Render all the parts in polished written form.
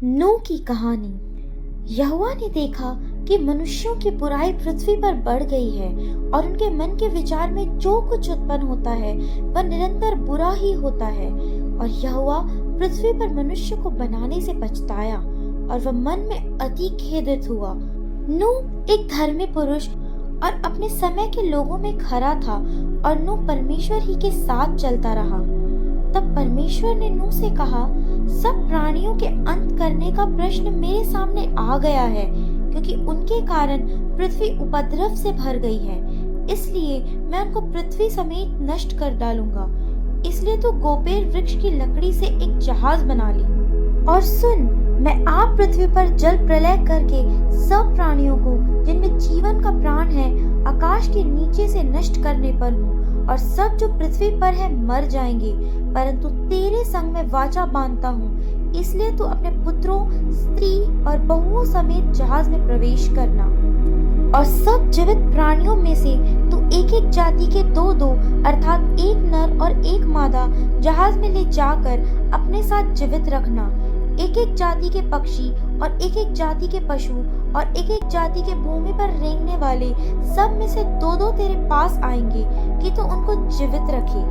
नूह की कहानी। यहोवा ने देखा कि मनुष्यों की बुराई पृथ्वी पर बढ़ गई है और उनके मन के विचार में जो कुछ उत्पन्न होता है वह निरंतर बुरा ही होता है। और यहोवा पृथ्वी पर मनुष्य को बनाने से पछताया और वह मन में अति खेदित हुआ। नूह एक धर्मी पुरुष और अपने समय के लोगों में खरा था और नूह परमेश्वर ही के साथ चलता रहा। तब परमेश्वर ने नूह से कहा, सब प्राणियों के अंत करने का प्रश्न मेरे सामने आ गया है, क्योंकि उनके कारण पृथ्वी उपद्रव से भर गई है। इसलिए मैं उनको पृथ्वी समेत नष्ट कर डालूंगा। इसलिए तो गोपेर वृक्ष की लकड़ी से एक जहाज बना ली। और सुन, मैं आप पृथ्वी पर जल प्रलय करके सब प्राणियों को जिनमें जीवन का प्राण है आकाश के नीचे से नष्ट करने पर हूँ, और सब जो पृथ्वी पर है मर जाएंगे। परंतु तेरे संग में वाचा बांधता हूँ, इसलिए तू अपने पुत्रों, स्त्री और बहुओं समेत जहाज में प्रवेश करना। और सब जीवित प्राणियों में से तू एक एक जाति के दो अर्थात एक नर और एक मादा जहाज में ले जाकर अपने साथ जीवित रखना। एक एक जाति के पक्षी और एक एक जाति के पशु और एक एक जाति के भूमि पर रेंगने वाले सब में से दो तेरे पास आएंगे कि तू उनको जीवित रखे।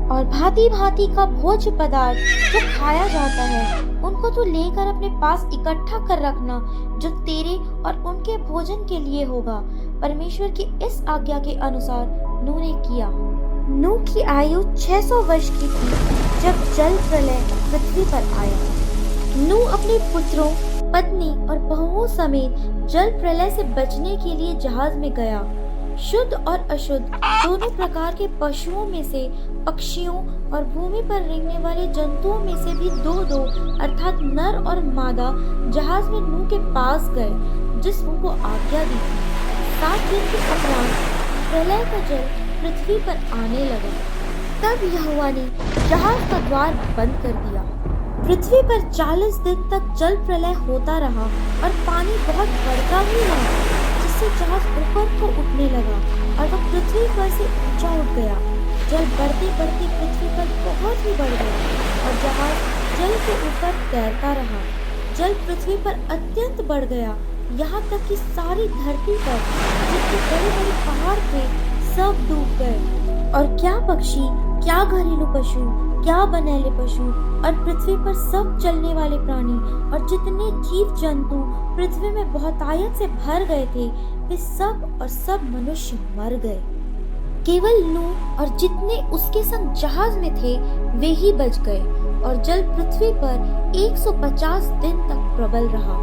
और भांति भांति का भोज्य पदार्थ जो खाया जाता है उनको तू लेकर अपने पास इकट्ठा कर रखना, जो तेरे और उनके भोजन के लिए होगा। परमेश्वर की इस आज्ञा के अनुसार नूह ने किया। नूह की आयु 600 वर्ष की थी जब जल प्रलय पृथ्वी पर आया। नूह अपने पुत्रों, पत्नी और बहुओं समेत जल प्रलय से बचने के लिए जहाज में गया। शुद्ध और अशुद्ध दोनों प्रकार के पशुओं में से, पक्षियों और भूमि पर रेंगने वाले जंतुओं में से भी दो अर्थात नर और मादा जहाज में नूह के पास गए, जिस नूह को आज्ञा दी थी। 7 दिन के उपरांत प्रलय का जल पृथ्वी पर आने लगा। तब यहोवा ने जहाज का द्वार बंद कर दिया। पृथ्वी पर 40 दिन तक जल प्रलय होता रहा और पानी बहुत बढ़ता ही रहा, जिससे जहाज ऊपर को उठने लगा और वह पृथ्वी पर से ऊंचा उठ गया। जल बढ़ते बढ़ते पृथ्वी पर बहुत ही बढ़ गया और जहाज जल के ऊपर तैरता रहा। जल पृथ्वी पर अत्यंत बढ़ गया, यहाँ तक कि सारी धरती पर जितने बड़े बड़े पहाड़ थे सब डूब गए। और क्या पक्षी, क्या घरेलू पशु, क्या बनेले पशु और पृथ्वी पर सब चलने वाले प्राणी और जितने जीव जंतु पृथ्वी में बहुतायत से भर गए थे, वे सब मनुष्य मर गए। केवल नूह और जितने उसके संग जहाज में थे वे ही बच गए। और जल पृथ्वी पर 150 दिन तक प्रबल रहा।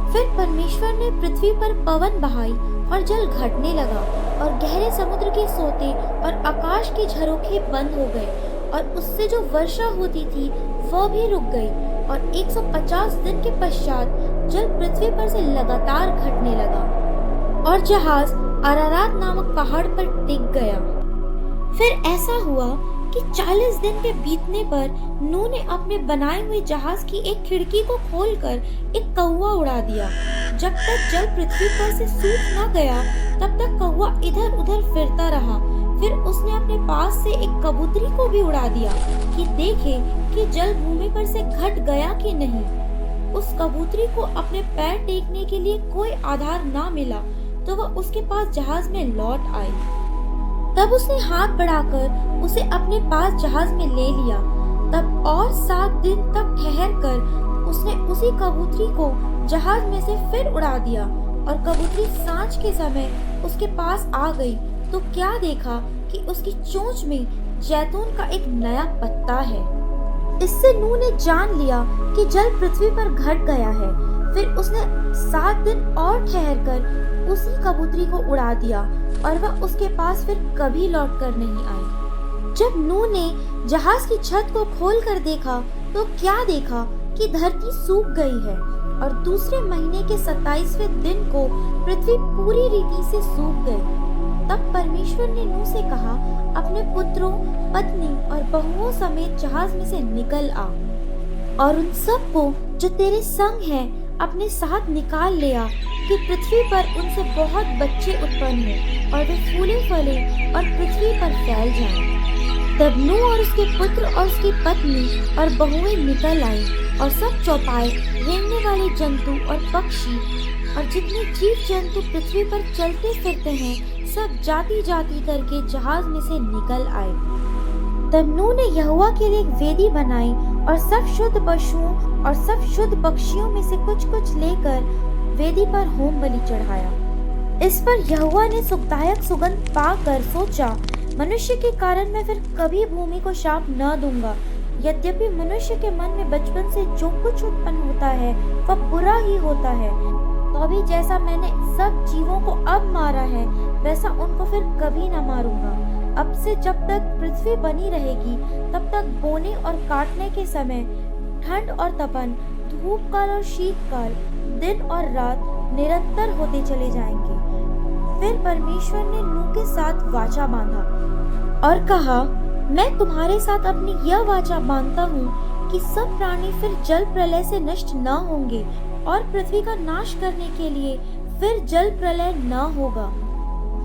फिर परमेश्वर ने पृथ्वी पर पवन बहाई और जल घटने लगा और गहरे समुद्र के सोते और आकाश के झरोखे बंद हो गए और उससे जो वर्षा होती थी वह भी रुक गई। और 150 दिन के पश्चात जल पृथ्वी पर से लगातार घटने लगा और जहाज अरारात नामक पहाड़ पर टिक गया। फिर ऐसा हुआ कि 40 दिन के बीतने पर नूह ने अपने बनाए हुए जहाज की एक खिड़की को खोलकर एक कौवा उड़ा दिया। जब तक जल पृथ्वी पर से सूख न गया तब तक कौवा इधर उधर फिरता रहा। फिर उसने अपने पास से एक कबूतरी को भी उड़ा दिया कि देखे कि जल भूमि पर से घट गया कि नहीं। उस कबूतरी को अपने पैर टेकने के लिए कोई आधार ना मिला तो वह उसके पास जहाज में लौट आई। तब उसने हाथ बढ़ाकर उसे अपने पास जहाज में ले लिया। तब और 7 दिन तक ठहर कर उसने उसी कबूतरी को जहाज में से फिर उड़ा दिया। और कबूतरी सांझ के समय उसके पास आ गई तो क्या देखा कि उसकी चोंच में जैतून का एक नया पत्ता है। इससे नूह ने जान लिया कि जल पृथ्वी पर घट गया है। फिर उसने 7 दिन और ठहर कर उसी कबूतरी को उड़ा दिया और वह उसके पास फिर कभी लौट कर नहीं आई। जब नूह ने जहाज की छत को खोल कर देखा तो क्या देखा कि धरती सूख गई है और दूसरे महीने के 27वें दिन को पृथ्वी पूरी रीति से सूख गई। तब परमेश्वर ने नूह से कहा, अपने पुत्रों, पत्नी और बहुओं समेत जहाज में से निकल आ और उन सब को जो तेरे संग हैं अपने साथ निकाल ले आ, कि पृथ्वी पर उनसे बहुत बच्चे उत्पन्न हो और वे फूले फले और पृथ्वी पर फैल जाएं। तब नूह और उसके पुत्र और उसकी पत्नी और बहुएं निकल आई और सब चौपाए, रेंगने वाले जंतु और पक्षी और जितने जीव जंतु पृथ्वी पर चलते फिरते हैं, सब जाति जाति करके जहाज में से निकल आए। तब नूह ने यहोवा के लिए एक वेदी बनाई और सब शुद्ध पशुओं और सब शुद्ध पक्षियों में से कुछ कुछ लेकर वेदी पर होम बलि चढ़ाया। इस पर यहोवा ने सुखदायक सुगंध पाकर सोचा, मनुष्य के कारण मैं फिर कभी भूमि को शाप न दूंगा। यद्यपि मनुष्य के मन में बचपन से जो कुछ उत्पन्न होता है वह बुरा ही होता है, तो अभी जैसा मैंने सब जीवों को अब मारा है वैसा उनको फिर कभी न मारूंगा। अब से जब तक पृथ्वी बनी रहेगी तब तक बोने और काटने के समय, ठंड और तपन, धूप काल और शीतकाल, दिन और रात निरंतर होते चले जाएंगे। फिर परमेश्वर ने नूह के साथ वाचा बांधा और कहा, मैं तुम्हारे साथ अपनी यह वाचा बांधता हूँ कि सब प्राणी फिर जल प्रलय से नष्ट न होंगे और पृथ्वी का नाश करने के लिए फिर जल प्रलय न होगा।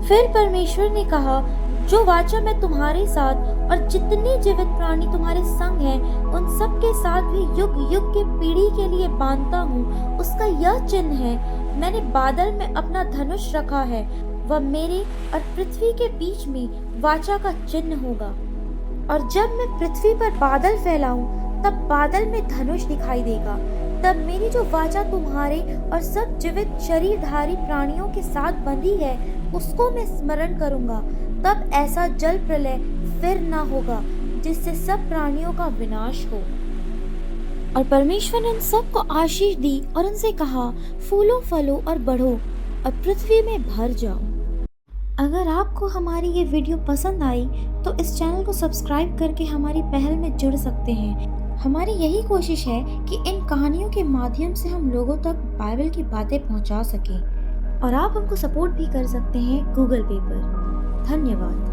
फिर परमेश्वर ने कहा, जो वाचा मैं तुम्हारे साथ और जितने जीवित प्राणी तुम्हारे संग हैं उन सब के साथ भी युग युग के पीढ़ी के लिए बांधता हूँ, उसका यह चिन्ह है, मैंने बादल में अपना धनुष रखा है, वह मेरे और पृथ्वी के बीच में वाचा का चिन्ह होगा। और जब मैं पृथ्वी पर बादल फैलाऊं तब बादल में धनुष दिखाई देगा। तब मेरी जो वाचा तुम्हारे और सब जीवित शरीरधारी प्राणियों के साथ बंधी है उसको मैं स्मरण करूंगा। तब ऐसा जल प्रलय फिर न होगा जिससे सब प्राणियों का विनाश हो। और परमेश्वर ने उन सबको आशीष दी और उनसे कहा, फूलो फलो और बढ़ो और पृथ्वी में भर जाओ। अगर आपको हमारी ये वीडियो पसंद आई तो इस चैनल को सब्सक्राइब करके हमारी पहल में जुड़ सकते हैं। हमारी यही कोशिश है कि इन कहानियों के माध्यम से हम लोगों तक बाइबल की बातें पहुंचा सकें और आप हमको सपोर्ट भी कर सकते हैं गूगल पे पर। धन्यवाद।